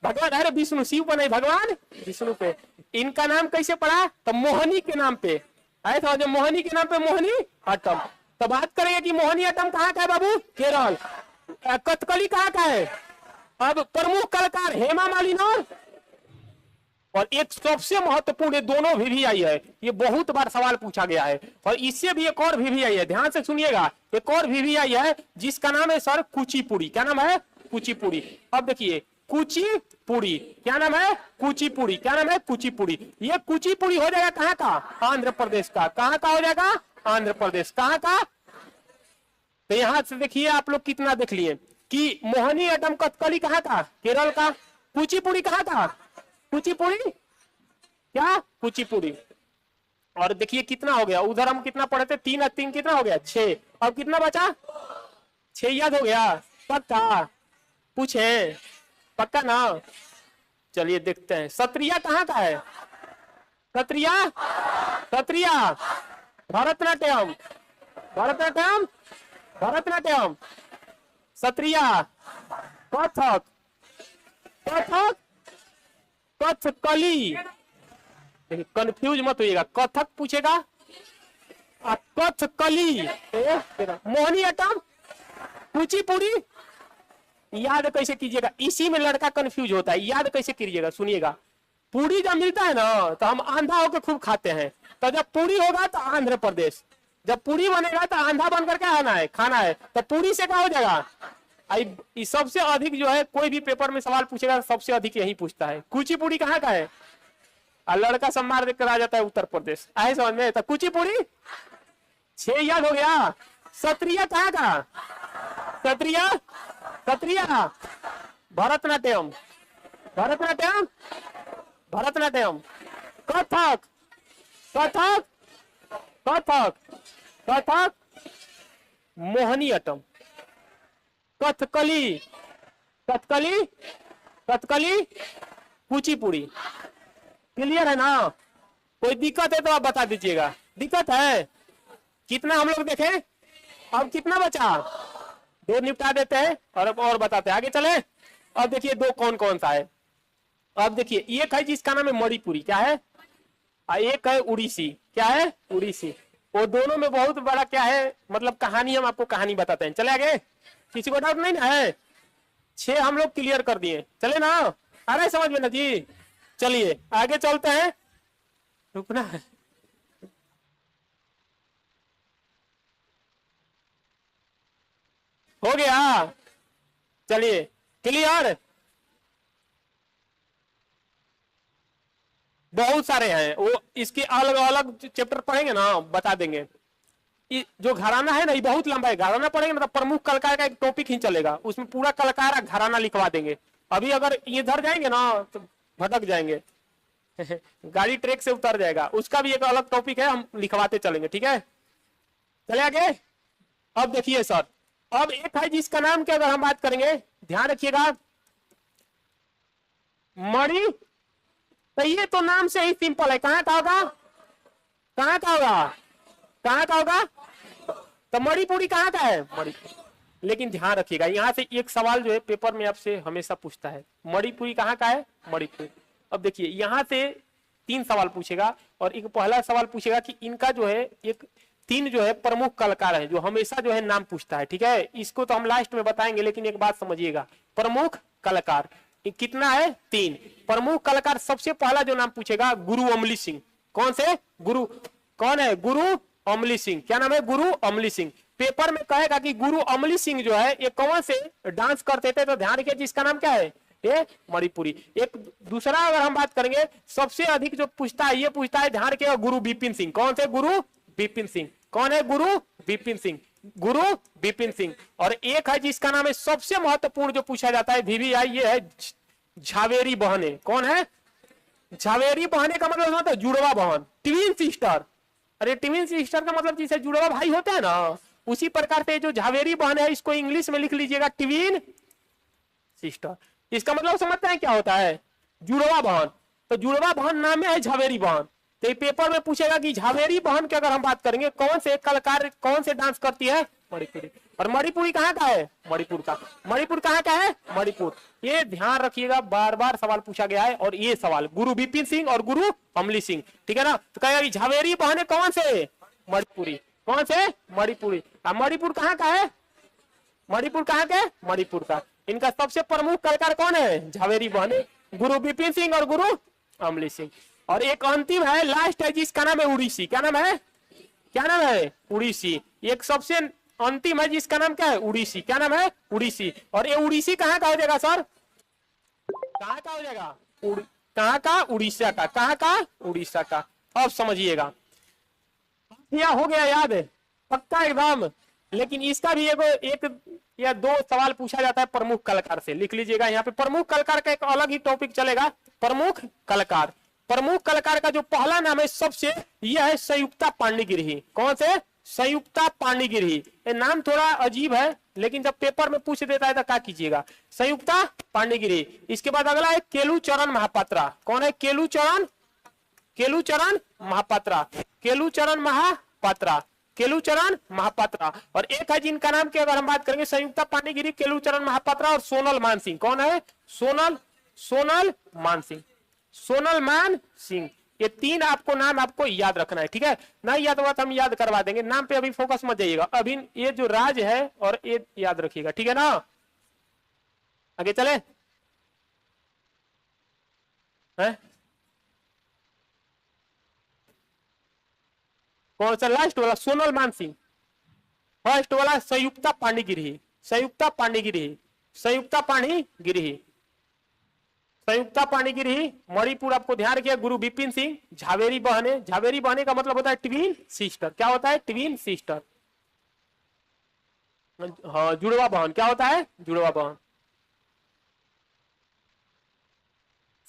भगवान अरे विष्णु, शिव पर नहीं, भगवान विष्णु पे। इनका नाम कैसे पड़ा? तो मोहिनी के नाम पे आए था। मोहिनी के नाम पे मोहिनी अट्टम। तो बात करेंगे कि मोहिनी अट्टम कहाँ का है बाबू? केरल। कथकली कहाँ का है? अब प्रमुख कलाकार हेमा मालिनी और और एक सबसे महत्वपूर्ण, ये दोनों वीवीआई है, ये बहुत बार सवाल पूछा गया है। और इससे भी एक और वीवीआई है, ध्यान से सुनिएगा, एक और वीवीआई है जिसका नाम है सर कुचिपुड़ी। क्या नाम है? कुचिपुड़ी। अब देखिए कुचिपुड़ी, क्या नाम है? कुचिपुड़ी। क्या नाम है? कुचिपुड़ी। ये कुचिपुड़ी हो जाएगा कहाँ का? आंध्र प्रदेश का। कहाँ का हो जाएगा? आंध्र प्रदेश। कहाँ का? तो यहां से देखिए आप लोग कितना देख लिए कि मोहिनीअट्टम कथकली कहाँ का? केरल का। कुचिपुड़ी कहाँ का? कुचिपुड़ी। क्या? कुचिपुड़ी। और देखिए कितना हो गया, उधर हम कितना पढ़े थे? 3 और 3 कितना हो गया? 6। अब कितना बचा? 6 याद हो गया? पक्का? पूछे? पक्का ना? चलिए देखते हैं, सत्रिया कहाँ का है? सत्रिया, सत्रिया, भरतनाट्यम, भरतनाट्यम, भरतनाट्यम, सत्रिया, कथक, कथक, कथकली। कंफ्यूज मत होइएगा, कथक पूछेगा, कथकली, मोहिनीअट्टम, कुचिपुड़ी। याद कैसे कीजिएगा? इसी में लड़का कंफ्यूज होता है, याद कैसे कीजिएगा? सुनिएगा, पूरी जब मिलता है ना तो हम आंधा होकर खूब खाते हैं, तो जब पूरी होगा तो आंध्र प्रदेश, जब पूरी बनेगा तो आंधा बनकर के आना है, खाना है, तो पूरी से क्या हो जाएगा? सबसे अधिक जो है, कोई भी पेपर में सवाल पूछेगा सबसे अधिक यही पूछता है, कुचिपुड़ी कहाँ का है? और लड़का सब मार देकर आ जाता है उत्तर प्रदेश। आए समझ में? तो कुचिपुड़ी 6 याद हो गया। सत्रिया कहाँ का? सत्रिया, सत्रिया, भरतनाट्यम, भरतनाट्यम, भरतनाट्यम, कथक, कथक, कथक, कथक, मोहिनीअट्टम, कथकली, कथकली, कथकली, कुचिपुड़ी। क्लियर है ना? कोई दिक्कत है तो आप बता दीजिएगा। दिक्कत है? कितना हम लोग देखें? अब कितना बचा? 2 निपटा देते हैं और बताते हैं, आगे चले। अब देखिए 2 कौन कौन सा है। अब देखिए एक है जिसका नाम है मणिपुरी। क्या है? एक है उड़ीसी। क्या है? उड़ीसी। वो दोनों में बहुत बड़ा क्या है, मतलब कहानी, हम आपको कहानी बताते हैं। चले आगे, किसी को डाउट नहीं ना है? 6 हम लोग क्लियर कर दिए, चले ना? आ रहा है समझ में ना जी? चलिए आगे चलते हैं। रुकना है, हो गया? चलिए क्लियर। बहुत सारे हैं, वो इसके अलग अलग चैप्टर पढ़ेंगे ना, बता देंगे। जो घराना है ना, ये बहुत लंबा है, घराना पढ़ेंगे ना तो प्रमुख कलाकार का एक टॉपिक ही चलेगा, उसमें पूरा कलाकार घराना लिखवा देंगे। अभी अगर इधर जाएंगे ना तो भटक जाएंगे गाड़ी ट्रैक से उतर जाएगा, उसका भी एक अलग टॉपिक है, हम लिखवाते चलेंगे। ठीक है, चले आगे। अब देखिए सर, अब एक है जिसका नाम क्या, अगर हम बात करेंगे, ध्यान रखिएगा, मणि। तो ये तो नाम से ही सिंपल है, कहां का होगा? कहां का होगा? कहां का होगा? तो मणिपुरी कहां का है? मणिपुर। लेकिन ध्यान रखिएगा, यहां से एक सवाल जो है पेपर में आपसे हमेशा पूछता है, मणिपुरी कहां का है? मणिपुर। अब देखिए यहां से 3 सवाल पूछेगा, और एक पहला सवाल पूछेगा कि इनका जो है एक 3 जो है प्रमुख कलाकार है, जो हमेशा जो है नाम पूछता है। ठीक है, इसको तो हम लास्ट में बताएंगे, लेकिन एक बात समझिएगा, प्रमुख कलाकार कितना है? 3 प्रमुख कलाकार। सबसे पहला जो नाम पूछेगा, गुरु अमली सिंह। कौन से? गुरु। कौन है? गुरु अमली सिंह। क्या नाम है? गुरु अमली सिंह। पेपर में कहेगा कि गुरु अमली सिंह जो है ये कौन से डांस करते थे, तो ध्यान रखिए जिसका नाम क्या है? ये मणिपुरी। एक दूसरा अगर हम बात करेंगे, सबसे अधिक जो पूछता है, ये पूछता है, ध्यान रखिएगा, गुरु बिपिन सिंह। कौन से? गुरु बिपिन सिंह। कौन है? गुरु बिपिन सिंह। गुरु बिपिन सिंह। और एक है जिसका नाम है, सबसे महत्वपूर्ण जो पूछा जाता है वीवीआई, ये है झावेरी बहने। कौन है? झावेरी बहने का मतलब होता है जुड़वा बहन, ट्विन सिस्टर। अरे ट्विन सिस्टर का मतलब जिसे जुड़वा भाई होता है ना, उसी प्रकार से जो झावेरी बहन है, इसको इंग्लिश में लिख लीजिएगा ट्विन सिस्टर। इसका मतलब समझते हैं क्या होता है? जुड़वा बहन। तो जुड़वा बहन नाम में है झावेरी बहन। तो ये पेपर में पूछेगा कि झावेरी बहन की अगर हम बात करेंगे, कौन से कलाकार कौन से डांस करती है? मणिपुरी। और मणिपुरी कहाँ का है? मणिपुर का। मणिपुर कहाँ का है? मणिपुर। ये ध्यान रखिएगा, बार बार सवाल पूछा गया है, और ये सवाल गुरु बिपिन सिंह और गुरु अमली सिंह। ठीक है ना? तो कहेगा कि झावेरी बहने कौन से? मणिपुरी। कौन से? मणिपुरी। मणिपुर कहाँ का है? मणिपुर कहाँ का? मणिपुर का। इनका सबसे प्रमुख कलाकार कौन है? झावेरी बहने, गुरु बिपिन सिंह और गुरु अमली सिंह। और एक अंतिम है, लास्ट है, जिसका नाम है उड़ीसी। क्या नाम है? क्या नाम है? उड़ीसी। एक सबसे अंतिम है जिसका नाम क्या है? उड़ीसी। क्या नाम है? उड़ीसी। और ये उड़ीसी कहाँ का हो जाएगा सर? कहाँ का हो जाएगा? कहाँ का? उड़ीसा का। कहाँ का? उड़ीसा का। अब समझिएगा, यह हो गया याद है पक्का एकदम। लेकिन इसका भी एक या दो सवाल पूछा जाता है प्रमुख कलाकार से, लिख लीजिएगा यहाँ पे। प्रमुख कलाकार का एक अलग ही टॉपिक चलेगा, प्रमुख कलाकार। प्रमुख कलाकार का जो पहला नाम है सबसे, यह है संयुक्ता पाणिग्रही। कौन से? संयुक्ता पाणिग्रही। ये नाम थोड़ा अजीब है, लेकिन जब पेपर में पूछ देता है तो क्या कीजिएगा? संयुक्ता पाणिग्रही। इसके बाद अगला है केलुचरण महापात्रा। कौन है? केलुचरण, केलुचरण महापात्रा। केलुचरण महापात्रा, केलुचरण महापात्रा। और एक है जिनका नाम की अगर हम बात करेंगे, संयुक्ता पाणिग्रही, केलुचरण महापात्रा और सोनल मान सिंह। कौन है? सोनल मान सिंह। सोनल मान सिंह। ये तीन आपको नाम आपको याद रखना है, ठीक है? नहीं याद हुआ तो हम याद करवा देंगे। नाम पे अभी फोकस मत जाइएगा, अभी ये जो राज है और ये याद रखिएगा, ठीक है ना? आगे चले है? कौन सा लास्ट वाला? सोनल मान सिंह। फर्स्ट वाला संयुक्ता पाणिग्रही, संयुक्ता पाणिग्रही, संयुक्ता पाणिग्रही, संयुक्ता पाणिग्रही। मणिपुर आपको ध्यान रखिए, गुरु बिपिन सिंह। झावेरी बहने, झावेरी बहने का मतलब होता है ट्विन सिस्टर। क्या होता है? Twin sister. हाँ, जुड़वा बहन। क्या होता है? जुड़वा बहन।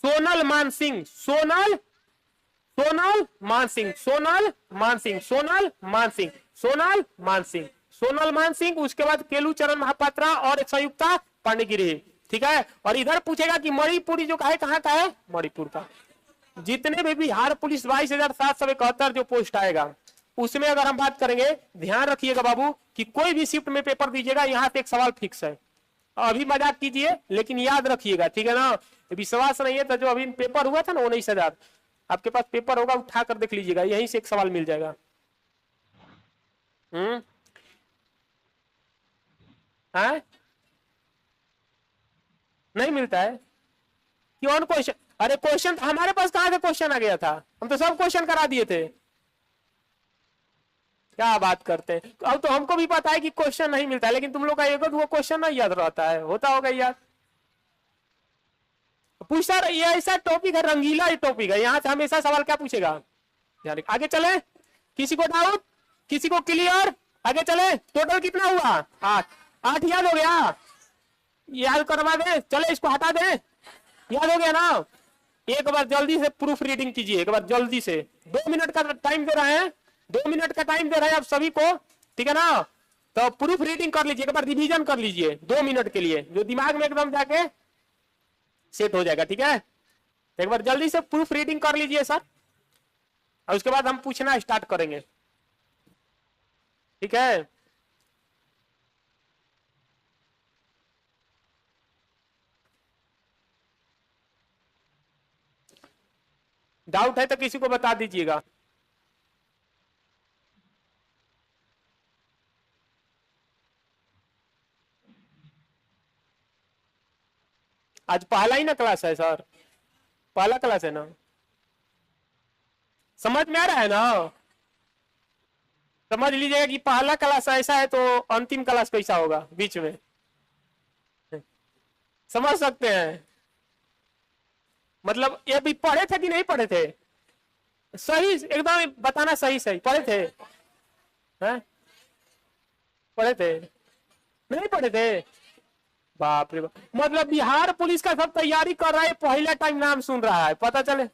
सोनल मान सिंह, सोनल, सोनल मान सिंह, सोनल मान सिंह, सोनल मान सिंह, सोनल मान सिंह, सोनल मान सिंह। उसके बाद केलुचरण महापात्रा और संयुक्ता पाणिग्रही, ठीक है? और इधर पूछेगा कि मणिपुरी जो है कहाँ का है? मणिपुर का। जितने भी बिहार पुलिस 22,771 जो पोस्ट आएगा, उसमें अगर हम बात करेंगे, ध्यान रखिएगा बाबू कि कोई भी शिफ्ट में पेपर दीजिएगा, यहाँ से एक सवाल फिक्स है। अभी मजाक कीजिए लेकिन याद रखिएगा, ठीक है ना? विश्वास नहीं है तो जो अभी पेपर हुआ था ना 19,000, आपके पास पेपर होगा, उठा कर देख लीजिएगा, यहीं से एक सवाल मिल जाएगा। है? नहीं मिलता है? कौन क्वेश्चन? अरे क्वेश्चन हमारे पास कहां से क्वेश्चन आ गया था? हम तो सब क्वेश्चन करा दिए थे। क्या बात करते हैं? अब तो हमको भी पता है कि क्वेश्चन नहीं मिलता है, लेकिन तुम लोग का एक वो क्वेश्चन नहीं याद रहता है, होता होगा याद। पूछता ये ऐसा टॉपिक है, रंगीला टॉपिक है, यहाँ से हमेशा सवाल क्या पूछेगा? आगे चले, किसी को डाउट, किसी को क्लियर? आगे चले। टोटल कितना हुआ? 8। 8 याद हो गया? याद करवा दे, चले इसको हटा दे। याद हो गया ना? एक बार जल्दी से प्रूफ रीडिंग कीजिए, एक बार जल्दी से। 2 मिनट का टाइम दे रहे हैं, 2 मिनट का टाइम दे रहे हैं आप सभी को, ठीक है ना? तो प्रूफ रीडिंग कर लीजिए, एक बार रिवीजन कर लीजिए 2 मिनट के लिए, जो दिमाग में एकदम जाके सेट हो जाएगा, ठीक है? एक बार जल्दी से प्रूफ रीडिंग कर लीजिए सर, और उसके बाद हम पूछना स्टार्ट करेंगे, ठीक है? डाउट है तो किसी को बता दीजिएगा। आज पहला ही ना क्लास है सर? पहला क्लास है ना? समझ में आ रहा है ना? समझ लीजिएगा कि पहला क्लास ऐसा है तो अंतिम क्लास कैसा होगा बीच में, समझ सकते हैं? मतलब ये भी पढ़े थे कि नहीं पढ़े थे? सही एकदम बताना, सही सही पढ़े थे? हैं? पढ़े थे? नहीं पढ़े थे? बाप रे बाप, मतलब बिहार पुलिस का सब तैयारी कर रहा है, पहला टाइम नाम सुन रहा है, पता चले।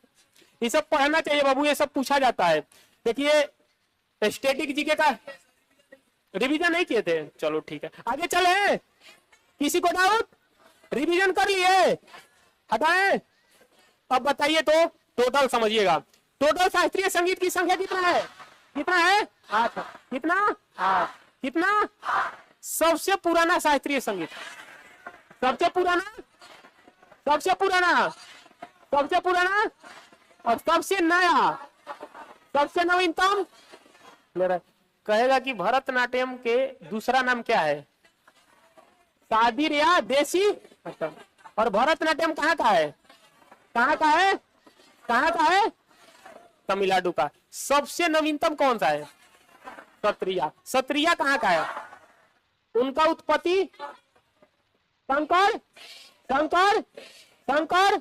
ये सब पढ़ना चाहिए बाबू, ये सब पूछा जाता है। देखिए स्टैटिक जीके का रिवीजन नहीं किए थे? चलो ठीक है, आगे चले। किसी को डाउट? रिवीजन कर लिए? हटाए? अब बताइए तो टोटल समझिएगा। टोटल शास्त्रीय संगीत की संख्या कितना है? कितना है? 8। कितना? 8। कितना? सबसे पुराना शास्त्रीय संगीत, सबसे पुराना, सबसे पुराना, सबसे पुराना और सबसे नया, सबसे नवीनतम ले रहा है। कहेगा कि भरतनाट्यम के दूसरा नाम क्या है? शादिर या देसी? और भरतनाट्यम कहाँ का है? कहाँ का है? कहाँ का है? तमिलनाडु का। सबसे नवीनतम कौन सा है? सत्रिया। सत्रिया कहाँ का है? उनका उत्पत्ति शंकर शंकर शंकर